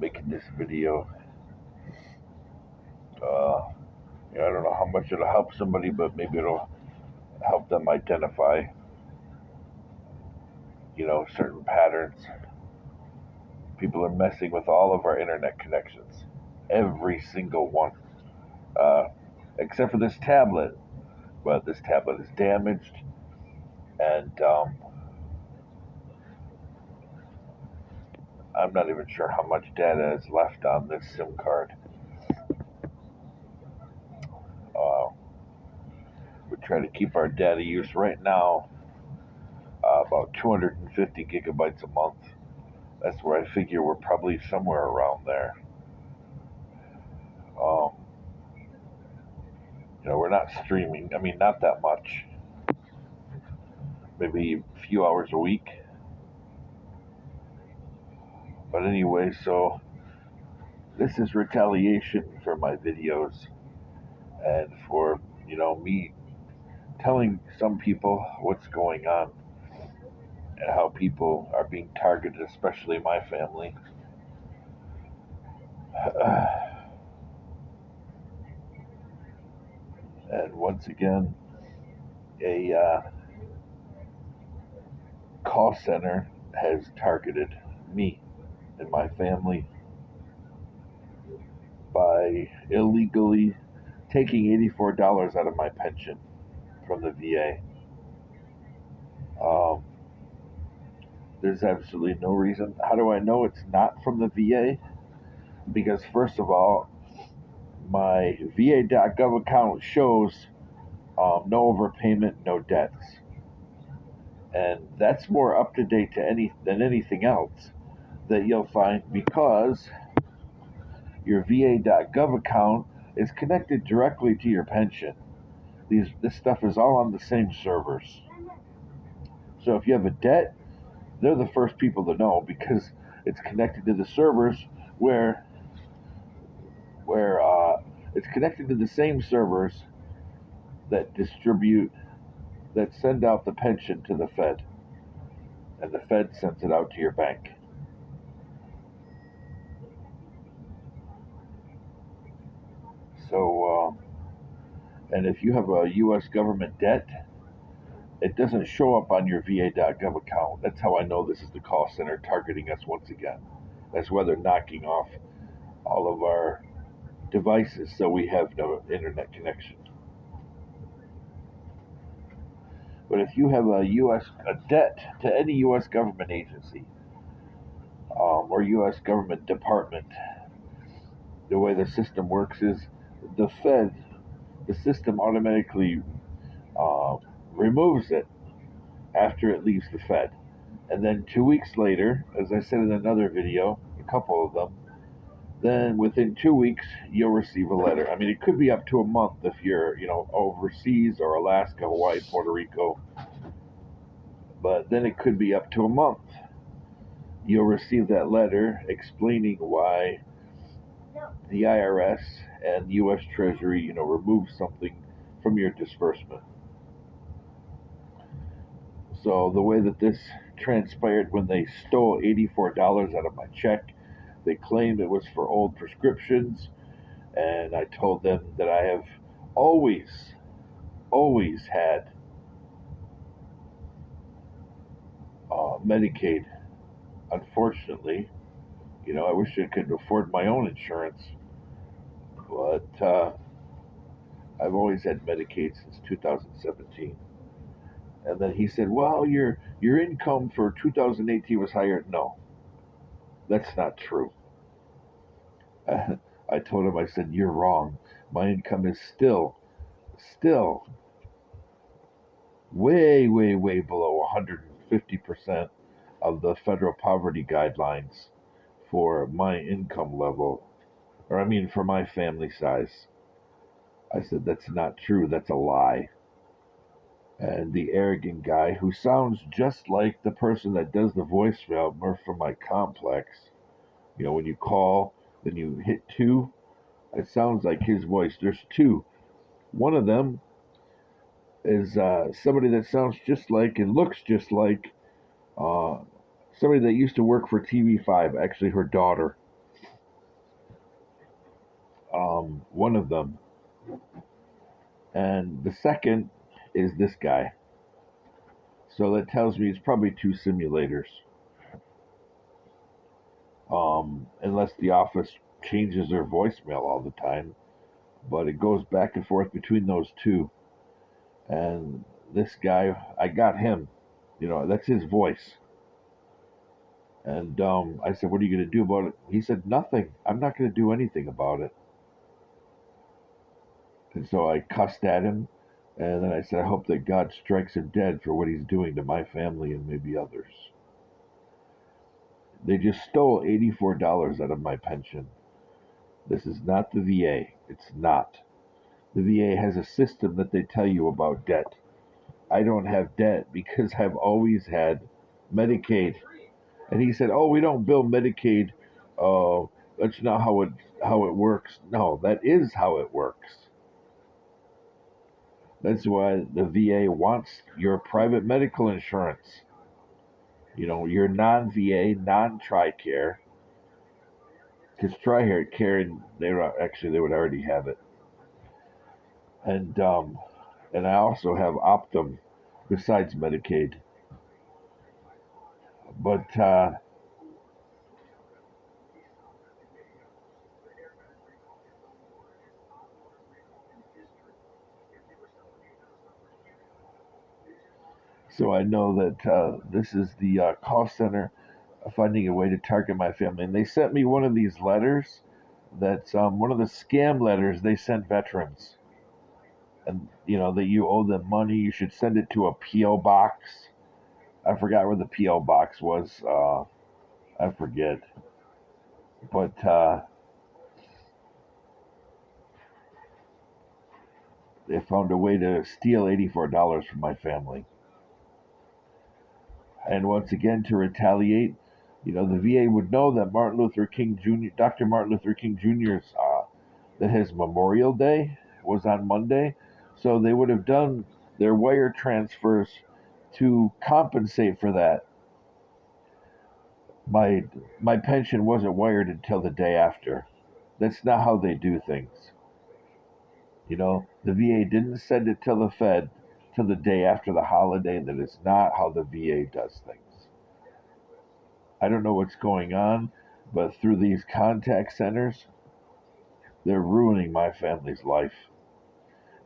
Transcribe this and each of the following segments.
making this video. Uh, I don't know how much it'll help somebody, but maybe it'll help them identify, certain patterns. People are messing with all of our internet connections, every single one, uh, except for this tablet. But this tablet is damaged, and I'm not even sure how much data is left on this SIM card. Uh, we try to keep our data use right now about 250 gigabytes a month. That's where I figure we're probably somewhere around there. Um, we're not streaming. I mean, not that much. Maybe a few hours a week. But anyway, so this is retaliation for my videos and for, me telling some people what's going on and how people are being targeted, especially my family. And once again, a call center has targeted me and my family by illegally taking $84 out of my pension from the VA. There's absolutely no reason. How do I know it's not from the VA? Because, first of all, my VA.gov account shows no overpayment, no debts. And that's more up to date than anything else that you'll find, because your VA.gov account is connected directly to your pension. This stuff is all on the same servers. So if you have a debt, they're the first people to know, because it's connected to the servers where it's connected to the same servers that send out the pension to the Fed, and the Fed sends it out to your bank. So, and if you have a U.S. government debt, it doesn't show up on your VA.gov account. That's how I know this is the call center targeting us once again. That's why they're knocking off all of our devices so we have no internet connection. But if you have a debt to any U.S. government agency or U.S. government department, the way the system works is the Fed, the system automatically removes it after it leaves the Fed. And then 2 weeks later, as I said in another video, a couple of them, then within 2 weeks, you'll receive a letter. I mean, it could be up to a month if you're, overseas or Alaska, Hawaii, Puerto Rico. But then it could be up to a month. You'll receive that letter explaining why the IRS and U.S. Treasury, removed something from your disbursement. So the way that this transpired, when they stole $84 out of my check, they claimed it was for old prescriptions, and I told them that I have always had Medicaid. Unfortunately, I wish I could afford my own insurance, but I've always had Medicaid since 2017. And then he said, "Well, your income for 2018 was higher." No, that's not true. I told him, I said, "You're wrong. My income is still way, way, way below 150% of the federal poverty guidelines for my income level, or I mean, for my family size." I said, "That's not true. That's a lie." And the arrogant guy, who sounds just like the person that does the voicemail for my complex, when you call, then you hit 2, it sounds like his voice. There's 2. One of them is somebody that sounds just like and looks just like somebody that used to work for TV5, actually her daughter. one of them. And the second is this guy. So that tells me it's probably two simulators. Unless the office changes their voicemail all the time. But it goes back and forth between those two. And this guy, I got him. That's his voice. And I said, "What are you going to do about it?" He said, "Nothing. I'm not going to do anything about it." And so I cussed at him. And then I said, "I hope that God strikes him dead for what he's doing to my family and maybe others." They just stole $84 out of my pension. This is not the VA. It's not. The VA has a system that they tell you about debt. I don't have debt because I've always had Medicaid. And he said, "Oh, we don't bill Medicaid. That's not how it works." No, that is how it works. That's why the VA wants your private medical insurance. Your non-VA, non-TRICARE, because TRICARE, they would already have it. And I also have Optum besides Medicaid. But so I know that this is the call center finding a way to target my family. And they sent me one of these letters that's one of the scam letters they sent veterans. And, that you owe them money. You should send it to a P.O. box. I forgot where the P.O. box was. I forget. But they found a way to steal $84 from my family. And once again, to retaliate, the VA would know that Dr. Martin Luther King Jr.'s, that his Memorial Day was on Monday. So they would have done their wire transfers to compensate for that. My pension wasn't wired until the day after. That's not how they do things. The VA didn't send it to the Fed till the day after the holiday. That is not how the VA does things. I don't know what's going on, but through these contact centers, they're ruining my family's life.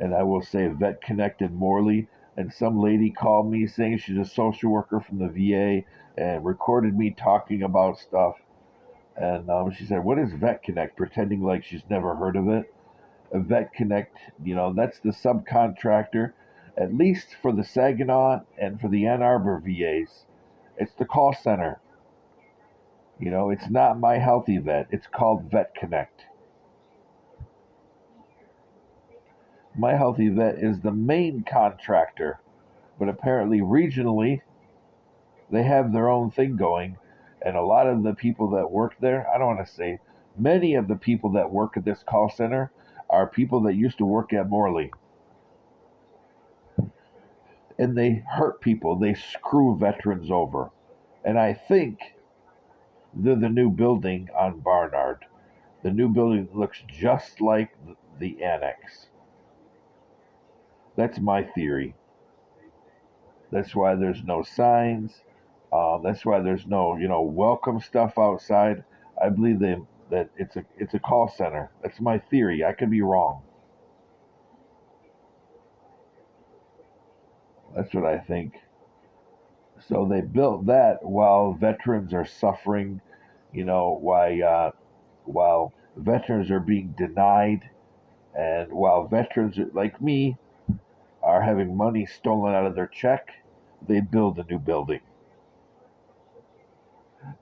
And I will say Vet Connect in Morley, and some lady called me saying she's a social worker from the VA and recorded me talking about stuff. And she said, "What is Vet Connect?" Pretending like she's never heard of it. A Vet Connect, that's the subcontractor, at least for the Saginaw and for the Ann Arbor VAs. It's the call center. It's not My Healthy Vet. It's called Vet Connect. My Healthy Vet is the main contractor, but apparently regionally they have their own thing going. And a lot of the people that work there, I don't want to say, many of the people that work at this call center are people that used to work at Morley. And they hurt people, they screw veterans over. And I think they're the new building on Barnard. The new building looks just like the annex. That's my theory. That's why there's no signs. That's why there's no, welcome stuff outside. I believe that it's a call center. That's my theory. I could be wrong. That's what I think. So they built that while veterans are suffering. While veterans are being denied, and while veterans like me are having money stolen out of their check, they build a new building.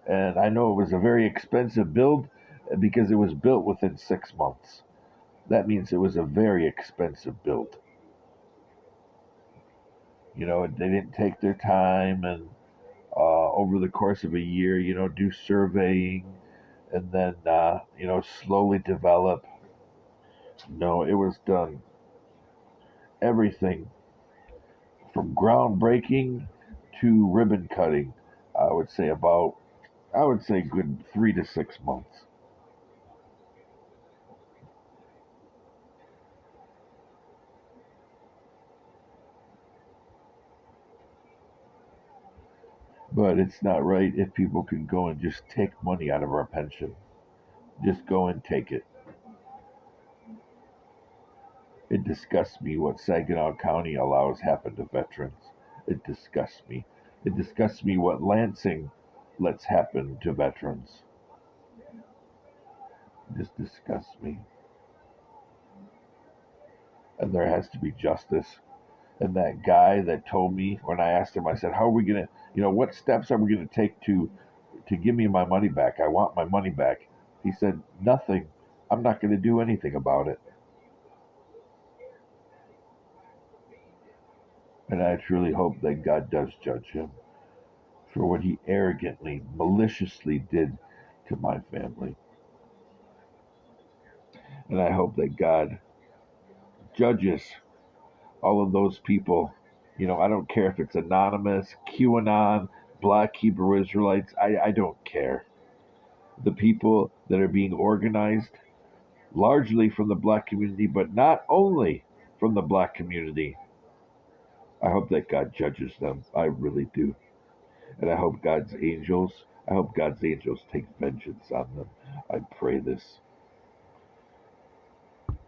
And I know it was a very expensive build because it was built within 6 months. That means it was a very expensive build. They didn't take their time and over the course of a year, do surveying and then, slowly develop. No, it was done everything from groundbreaking to ribbon cutting. I would say good 3 to 6 months. But it's not right if people can go and just take money out of our pension. Just go and take it. It disgusts me what Saginaw County allows happen to veterans. It disgusts me. It disgusts me what Lansing lets happen to veterans. It just disgusts me. And there has to be justice. And that guy that told me when I asked him, I said, "How are we gonna, what steps are we gonna take to give me my money back? I want my money back." He said, "Nothing. I'm not gonna do anything about it." And I truly hope that God does judge him for what he arrogantly, maliciously did to my family. And I hope that God judges all of those people. I don't care if it's anonymous, QAnon, Black Hebrew Israelites. I don't care. The people that are being organized largely from the black community, but not only from the black community. I hope that God judges them. I really do. And I hope God's angels take vengeance on them. I pray this